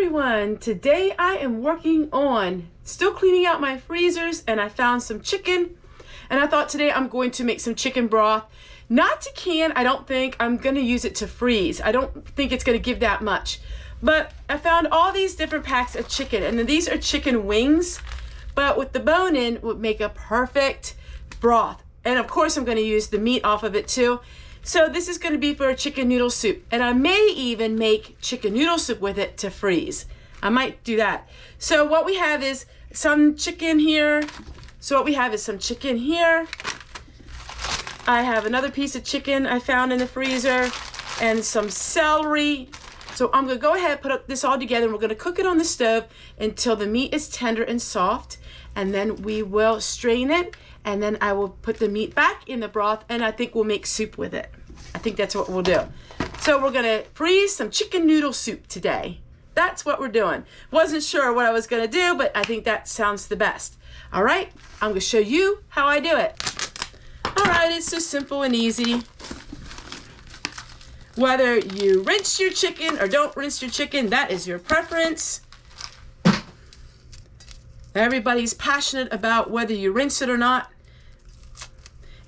everyone, today I am working on still cleaning out my freezers, and I found some chicken, and I thought today I'm going to make some chicken broth. Not to can, I don't think. I'm going to use it to freeze. I don't think it's going to give that much, but I found all these different packs of chicken, and then these are chicken wings, but with the bone in would make a perfect broth. And of course I'm going to use the meat off of it too. So this is going to be for a chicken noodle soup, and I may even make chicken noodle soup with it to freeze. I might do that. So what we have is some chicken here. I have another piece of chicken I found in the freezer and some celery. So I'm going to go ahead and put this all together, and we're going to cook it on the stove until the meat is tender and soft, and then we will strain it, and then I will put the meat back in the broth, and I think we'll make soup with it. I think that's what we'll do. So we're gonna freeze some chicken noodle soup today. That's what we're doing. Wasn't sure what I was gonna do, but I think that sounds the best. All right, I'm gonna show you how I do it. All right, it's so simple and easy. Whether you rinse your chicken or don't rinse your chicken, that is your preference. Everybody's passionate about whether you rinse it or not.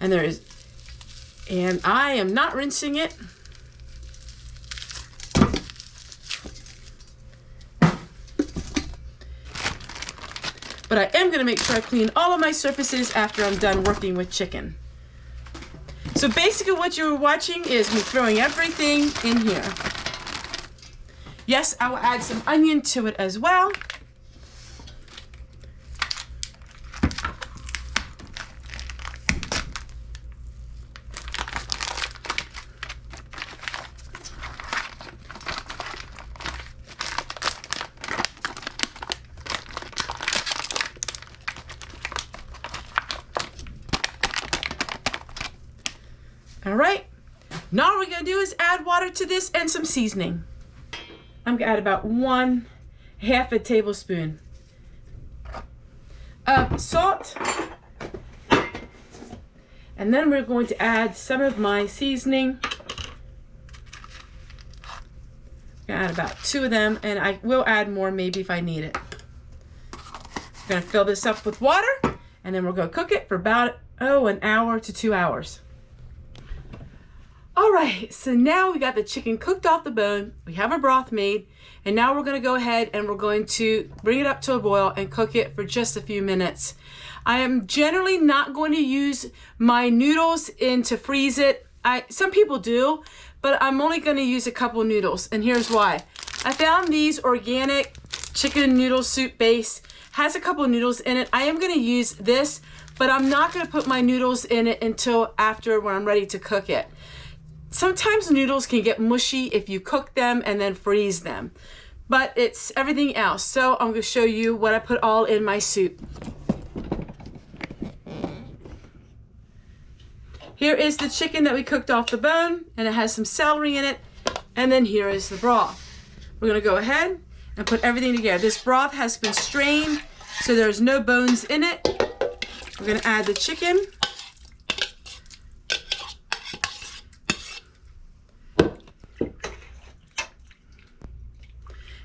And I am not rinsing it. But I am going to make sure I clean all of my surfaces after I'm done working with chicken. So basically what you're watching is me throwing everything in here. Yes, I will add some onion to it as well. All right, now what we're gonna do is add water to this and some seasoning. I'm gonna add about 1/2 tablespoon of salt. And then we're going to add some of my seasoning. I'm gonna add about 2 of them, and I will add more maybe if I need it. I'm gonna fill this up with water, and then we're gonna cook it for about, 1 hour to 2 hours. All right, so now we got the chicken cooked off the bone. We have our broth made, and now we're gonna go ahead and we're going to bring it up to a boil and cook it for just a few minutes. I am generally not going to use my noodles in to freeze it. Some people do, but I'm only gonna use a couple noodles, and here's why. I found these organic chicken noodle soup base, has a couple noodles in it. I am gonna use this, but I'm not gonna put my noodles in it until after when I'm ready to cook it. Sometimes noodles can get mushy if you cook them and then freeze them, but it's everything else. So I'm going to show you what I put all in my soup. Here is the chicken that we cooked off the bone, and it has some celery in it, and then here is the broth. We're going to go ahead and put everything together. This broth has been strained, so there's no bones in it. We're going to add the chicken.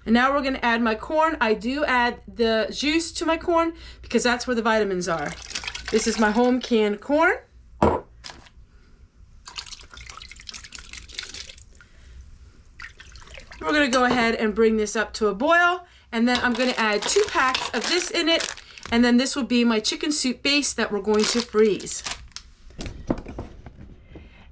And now we're gonna add my corn. I do add the juice to my corn because that's where the vitamins are. This is my home canned corn. We're gonna go ahead and bring this up to a boil, and then I'm gonna add 2 packs of this in it, and then this will be my chicken soup base that we're going to freeze.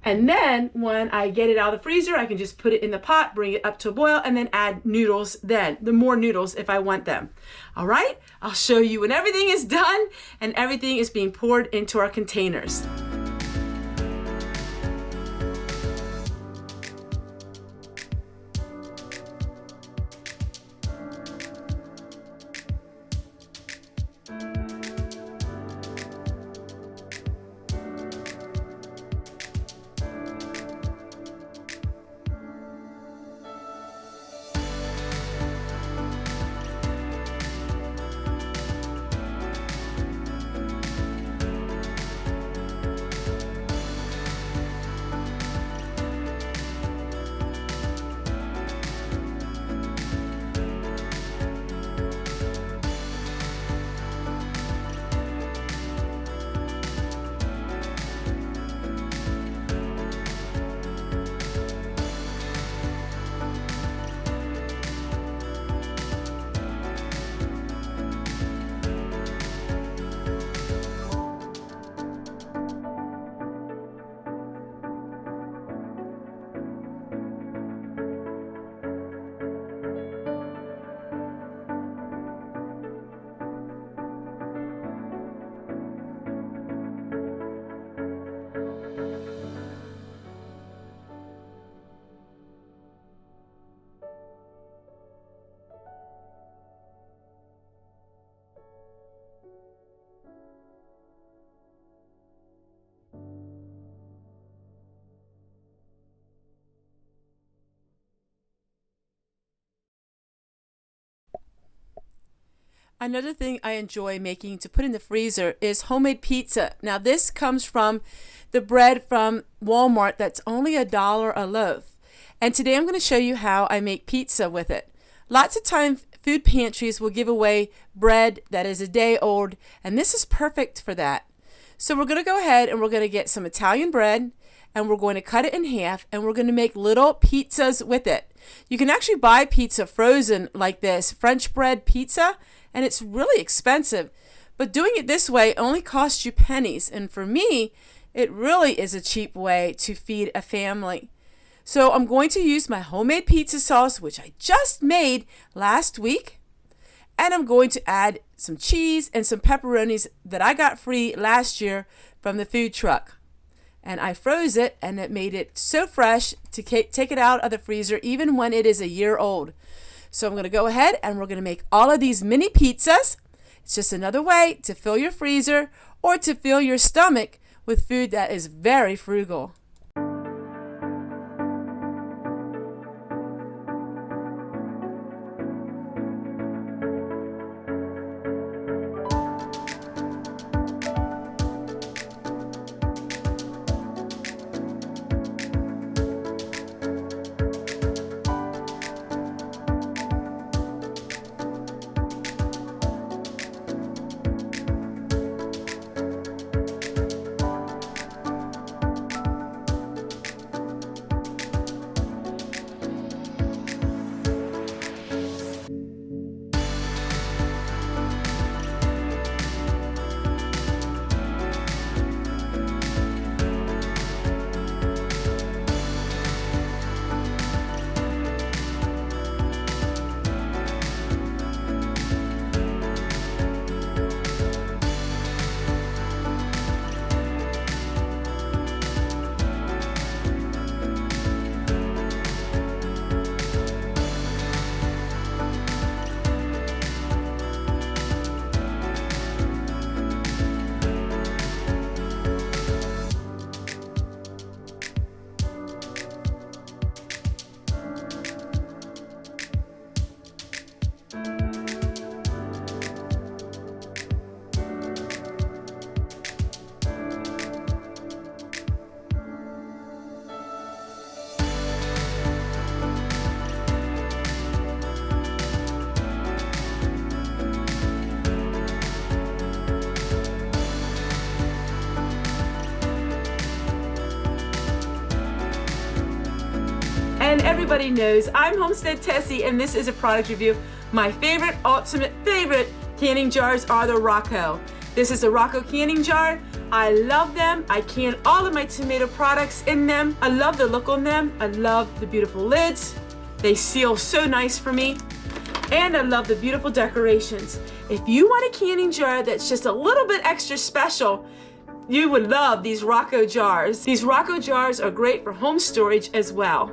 And then when I get it out of the freezer, I can just put it in the pot, bring it up to a boil, and then add noodles then, the more noodles if I want them. All right, I'll show you when everything is done and everything is being poured into our containers. Another thing I enjoy making to put in the freezer is homemade pizza. Now this comes from the bread from Walmart that's only $1 a loaf. And today I'm going to show you how I make pizza with it. Lots of times food pantries will give away bread that is a day old, and this is perfect for that. So we're going to go ahead and we're going to get some Italian bread, and we're going to cut it in half, and we're going to make little pizzas with it. You can actually buy pizza frozen like this, French bread pizza, and it's really expensive. But doing it this way only costs you pennies, and for me, it really is a cheap way to feed a family. So I'm going to use my homemade pizza sauce, which I just made last week, and I'm going to add some cheese and some pepperonis that I got free last year from the food truck. And I froze it, and it made it so fresh to take it out of the freezer even when it is a year old. So I'm going to go ahead and we're going to make all of these mini pizzas. It's just another way to fill your freezer or to fill your stomach with food that is very frugal. And everybody knows I'm Homestead Tessie, and this is a product review. My favorite, ultimate favorite canning jars are the Rocco. This is a Rocco canning jar. I love them. I can all of my tomato products in them. I love the look on them. I love the beautiful lids. They seal so nice for me. And I love the beautiful decorations. If you want a canning jar that's just a little bit extra special, you would love these Rocco jars. These Rocco jars are great for home storage as well.